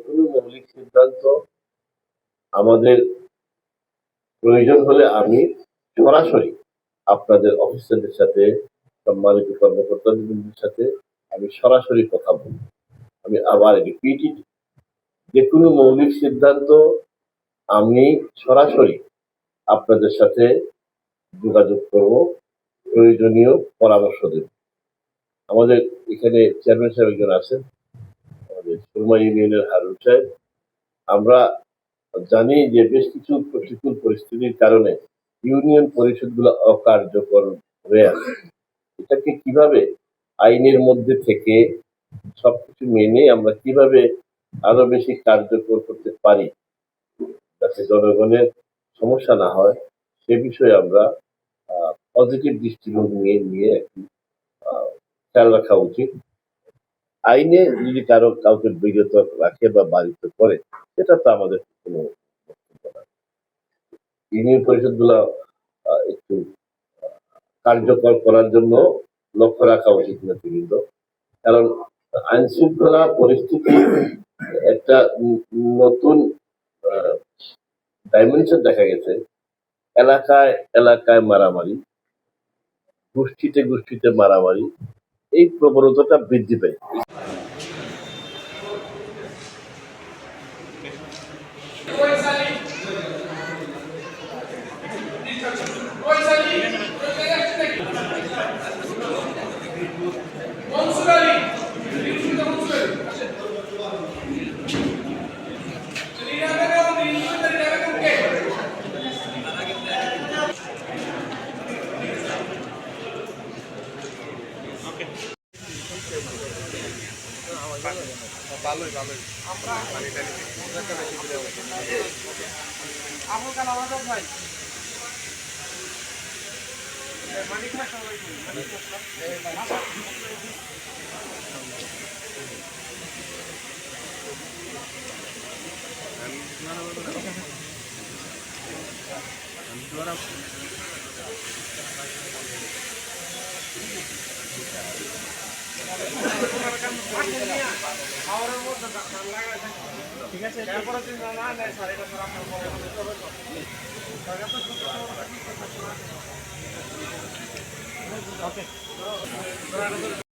কোনো মৌলিক সিদ্ধান্ত আমাদের প্রয়োজন হলে আমি সরাসরি আপনাদের অফিসারদের সাথে, সম্মানিত কর্মকর্তাদের সাথে আমি সরাসরি কথা বলব। আমি আবার রিপিট, যে কোনো মৌলিক সিদ্ধান্ত আমি সরাসরি আপনাদের সাথে যোগাযোগ করব, প্রয়োজনীয় পরামর্শ দেব। আমাদের এখানে চেয়ারম্যান সাহেব একজন আছেন, আমাদের সুরমা ইউনিয়নের হারুন সাহেব। আমরা জানি যে বেশ কিছু প্রতিকূল পরিস্থিতির কারণে ইউনিয়ন পরিষদগুলো অকার্যকর হয়ে আছে। এটাকে কিভাবে আইনের মধ্যে থেকে সবকিছু মেনে আমরা কিভাবে আরো বেশি কার্যকর করতে পারি, যাতে জনগণের সমস্যা না হয়, সে বিষয়ে আমরা পজিটিভ দৃষ্টিভঙ্গি নিয়ে একটি খেয়াল রাখা উচিত। আইনে যদি কাউকে বিরত রাখে বা বাধিত করে, সেটা তো আমাদের কোনো বক্তব্য না। ইউনিয়ন পরিষদ গুলা একটু কার্যকর করার জন্য লক্ষ্য রাখা উচিত নেতৃবৃন্দ। কারণ আইন শৃঙ্খলা পরিস্থিতি একটা নতুন ডাইমেনশন দেখা গেছে। এলাকায় এলাকায় মারামারি, গোষ্ঠীতে গোষ্ঠীতে মারামারি, এই প্রবণতাটা বৃদ্ধি পায়। ঠিক আছে।